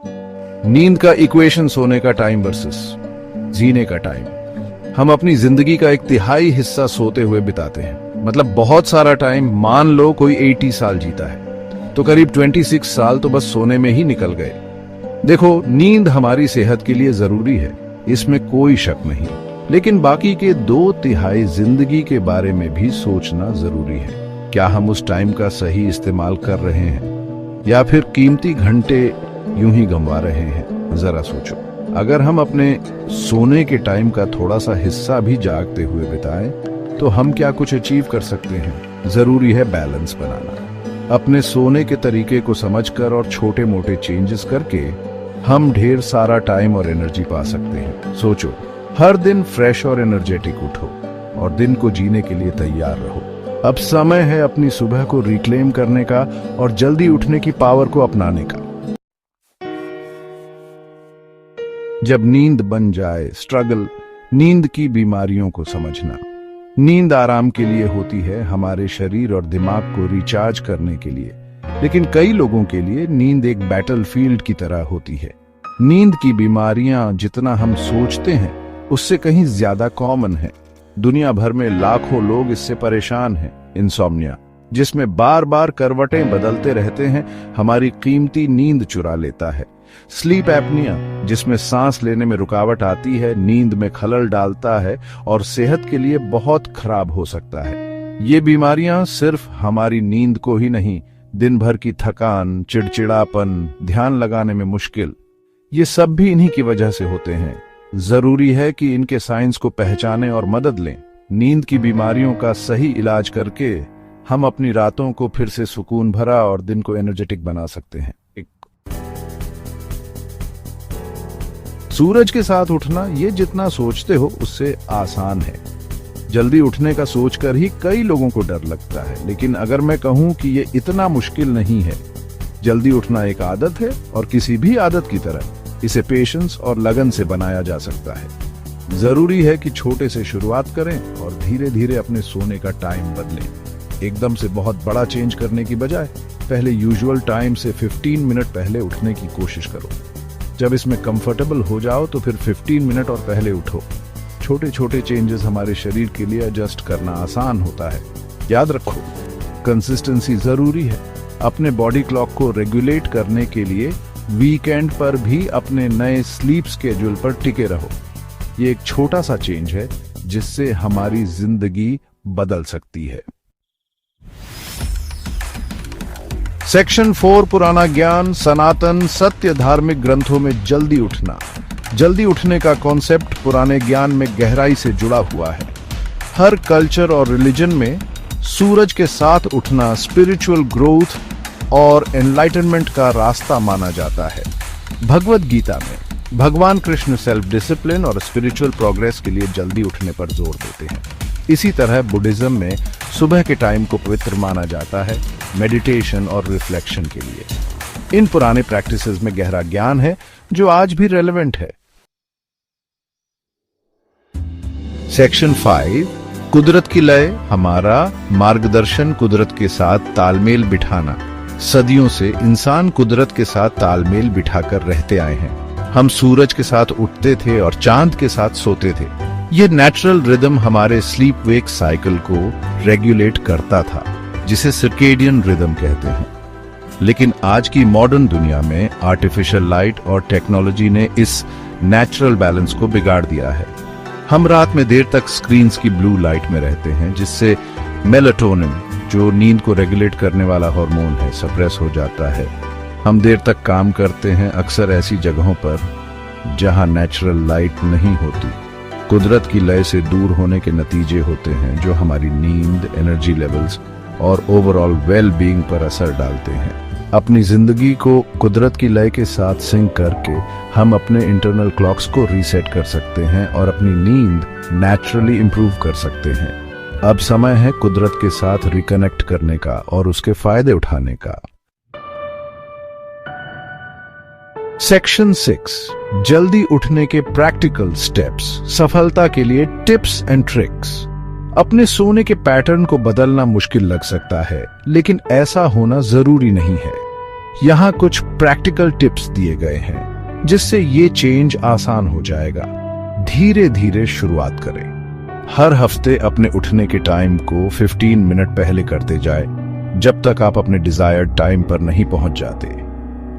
नींद का इक्वेशन सोने का टाइम वर्सेस जीने का टाइम। हम अपनी जिंदगी का 1/3 हिस्सा सोते हुए बिताते हैं। मतलब बहुत सारा टाइम, मान लो कोई 80 साल जीता है तो करीब 26 साल तो बस सोने में ही निकल गए। देखो, नींद हमारी सेहत के लिए जरूरी है, इसमें कोई शक नहीं, लेकिन बाकी के 2/3 जिंदगी के बारे में भी सोचना जरूरी है। क्या हम उस टाइम का सही इस्तेमाल कर रहे हैं या फिर कीमती घंटे यूं ही गंवा रहे हैं? जरा सोचो, अगर हम अपने सोने के टाइम का थोड़ा सा हिस्सा भी जागते हुए बिताएं तो हम क्या कुछ अचीव कर सकते हैं। जरूरी है बैलेंस बनाना। अपने सोने के तरीके को समझकर और छोटे मोटे चेंजेस करके हम ढेर सारा टाइम और एनर्जी पा सकते हैं। सोचो, हर दिन फ्रेश और एनर्जेटिक उठो और दिन को जीने के लिए तैयार रहो। अब समय है अपनी सुबह को रिक्लेम करने का और जल्दी उठने की पावर को अपनाने का। जब नींद बन जाए स्ट्रगल, नींद की बीमारियों को समझना। नींद आराम के लिए होती है, हमारे शरीर और दिमाग को रिचार्ज करने के लिए, लेकिन कई लोगों के लिए नींद एक बैटलफील्ड की तरह होती है। नींद की बीमारियां जितना हम सोचते हैं उससे कहीं ज्यादा कॉमन है। दुनिया भर में लाखों लोग इससे परेशान हैं। इंसोम्निया, जिसमें बार बार करवटें बदलते रहते हैं, हमारी कीमती नींद चुरा लेता है। स्लीप एपनिया, जिसमें सांस लेने में रुकावट आती है, नींद में खलल डालता है और सेहत के लिए बहुत खराब हो सकता है। ये बीमारियां सिर्फ हमारी नींद को ही नहीं, दिन भर की थकान, चिड़चिड़ापन, ध्यान लगाने में मुश्किल, ये सब भी इन्हीं की वजह से होते हैं। जरूरी है कि इनके साइंस को पहचानें और मदद लें। नींद की बीमारियों का सही इलाज करके हम अपनी रातों को फिर से सुकून भरा और दिन को एनर्जेटिक बना सकते हैं। सूरज के साथ उठना, ये जितना सोचते हो उससे आसान है। जल्दी उठने का सोचकर ही कई लोगों को डर लगता है, लेकिन अगर मैं कहूं कि ये इतना मुश्किल नहीं है। जल्दी उठना एक आदत है और किसी भी आदत की तरह इसे पेशेंस और लगन से बनाया जा सकता है। जरूरी है कि छोटे से शुरुआत करें और धीरे धीरे अपने सोने का टाइम बदलें। एकदम से बहुत बड़ा चेंज करने की बजाय पहले यूजुअल टाइम से 15 मिनट पहले उठने की कोशिश करो। जब इसमें कंफर्टेबल हो जाओ तो फिर 15 मिनट और पहले उठो। छोटे छोटे चेंजेस हमारे शरीर के लिए एडजस्ट करना आसान होता है। याद रखो, कंसिस्टेंसी जरूरी है। अपने बॉडी क्लॉक को रेगुलेट करने के लिए वीकेंड पर भी अपने नए स्लीप स्केड्यूल पर टिके रहो। ये एक छोटा सा चेंज है जिससे हमारी जिंदगी बदल सकती है। सेक्शन 4, पुराना ज्ञान, सनातन सत्य धार्मिक ग्रंथों में जल्दी उठना। जल्दी उठने का कॉन्सेप्ट पुराने ज्ञान में गहराई से जुड़ा हुआ है। हर कल्चर और रिलीजन में सूरज के साथ उठना स्पिरिचुअल ग्रोथ और एनलाइटनमेंट का रास्ता माना जाता है। भगवद गीता में भगवान कृष्ण सेल्फ डिसिप्लिन और स्पिरिचुअल प्रोग्रेस के लिए जल्दी उठने पर जोर देते हैं। इसी तरह बुद्धिज्म में सुबह के टाइम को पवित्र माना जाता है, मेडिटेशन और रिफ्लेक्शन के लिए। इन पुराने प्रैक्टिसेस में गहरा ज्ञान है जो आज भी रेलेवेंट है। सेक्शन 5, कुदरत की लय, हमारा मार्गदर्शन, कुदरत के साथ तालमेल बिठाना। सदियों से इंसान कुदरत के साथ तालमेल बिठाकर रहते आए हैं। हम सूरज के साथ उठते थे और चांद के साथ सोते थे। ये नेचुरल रिदम हमारे स्लीप वेक साइकिल को रेगुलेट करता था, जिसे सर्केडियन रिदम कहते हैं। लेकिन आज की मॉडर्न दुनिया में आर्टिफिशियल लाइट और टेक्नोलॉजी ने इस नेचुरल बैलेंस को बिगाड़ दिया है। हम रात में देर तक स्क्रीन्स की ब्लू लाइट में रहते हैं, जिससे मेलाटोनिन, जो नींद को रेगुलेट करने वाला हार्मोन है, सप्रेस हो जाता है। हम देर तक काम करते हैं, अक्सर ऐसी जगहों पर जहां नेचुरल लाइट नहीं होती। कुदरत की लय से दूर होने के नतीजे होते हैं जो हमारी नींद, एनर्जी लेवल्स और ओवरऑल वेल बीइंग पर असर डालते हैं। अपनी जिंदगी को कुदरत की लय के साथ सिंक करके हम अपने इंटरनल क्लॉक्स को रीसेट कर सकते हैं और अपनी नींद नेचुरली इंप्रूव कर सकते हैं। अब समय है कुदरत के साथ रिकनेक्ट करने का और उसके फायदे उठाने का। सेक्शन 6, जल्दी उठने के प्रैक्टिकल स्टेप्स, सफलता के लिए टिप्स एंड ट्रिक्स। अपने सोने के पैटर्न को बदलना मुश्किल लग सकता है, लेकिन ऐसा होना जरूरी नहीं है। यहाँ कुछ प्रैक्टिकल टिप्स दिए गए हैं जिससे ये चेंज आसान हो जाएगा। धीरे धीरे शुरुआत करें। हर हफ्ते अपने उठने के टाइम को 15 मिनट पहले करते जाए, जब तक आप अपने डिजायर्ड टाइम पर नहीं पहुंच जाते।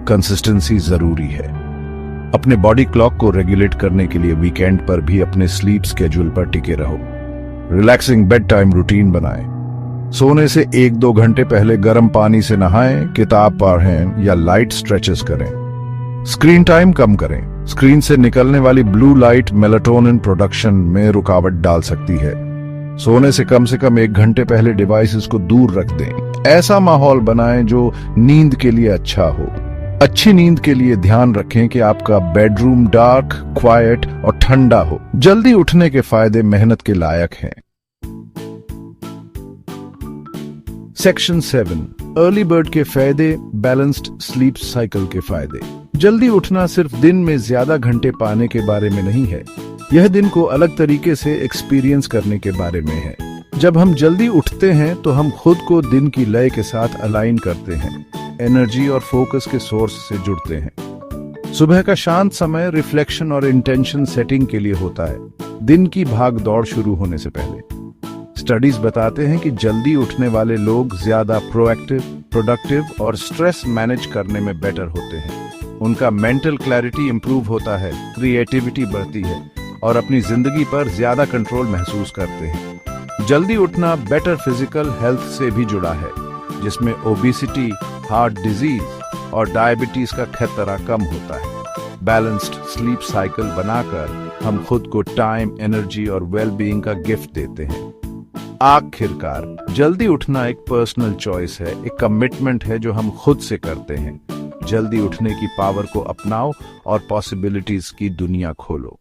कंसिस्टेंसी जरूरी है। अपने बॉडी क्लॉक को रेगुलेट करने के लिए वीकेंड पर भी अपने स्लीप स्केड्यूल पर टिके रहो। रिलैक्सिंग बेड टाइम रूटीन बनाएं। सोने से 1-2 घंटे पहले गर्म पानी से नहाएं, किताब पढ़ें या लाइट स्ट्रेचेस करें। स्क्रीन टाइम कम करें। स्क्रीन से निकलने वाली ब्लू लाइट मेलाटोनिन प्रोडक्शन में रुकावट डाल सकती है। सोने से कम 1 घंटे पहले डिवाइसेस को दूर रख दें। ऐसा माहौल बनाएं जो नींद के लिए अच्छा हो। अच्छी नींद के लिए ध्यान रखें कि आपका बेडरूम डार्क, क्वाइट और ठंडा हो। जल्दी उठने के फायदे मेहनत के लायक हैं। सेक्शन 7 अर्ली बर्ड के फायदे, बैलेंस्ड स्लीप साइकिल के फायदे। जल्दी उठना सिर्फ दिन में ज्यादा घंटे पाने के बारे में नहीं है, यह दिन को अलग तरीके से एक्सपीरियंस करने के बारे में है। जब हम जल्दी उठते हैं तो हम खुद को दिन की लय के साथ अलाइन करते हैं, एनर्जी और फोकस के सोर्स से जुड़ते हैं। सुबह का शांत समय रिफ्लेक्शन और इंटेंशन सेटिंग के लिए होता है, दिन की भाग दौड़ शुरू होने से पहले। स्टडीज बताते हैं कि जल्दी उठने वाले लोग ज्यादा प्रोएक्टिव, प्रोडक्टिव और स्ट्रेस मैनेज करने में बेटर होते हैं। उनका मेंटल क्लैरिटी इंप्रूव होता है, क्रिएटिविटी बढ़ती है और अपनी जिंदगी पर ज्यादा कंट्रोल महसूस करते हैं। जल्दी उठना बेटर फिजिकल हेल्थ से भी जुड़ा है, जिसमें ओबेसिटी, हार्ट डिजीज और डायबिटीज का खतरा कम होता है। बैलेंस्ड स्लीप साइकिल बनाकर हम खुद को टाइम, एनर्जी और वेलबीइंग का गिफ्ट देते हैं। आखिरकार जल्दी उठना एक पर्सनल चॉइस है, एक कमिटमेंट है जो हम खुद से करते हैं। जल्दी उठने की पावर को अपनाओ और पॉसिबिलिटीज की दुनिया खोलो।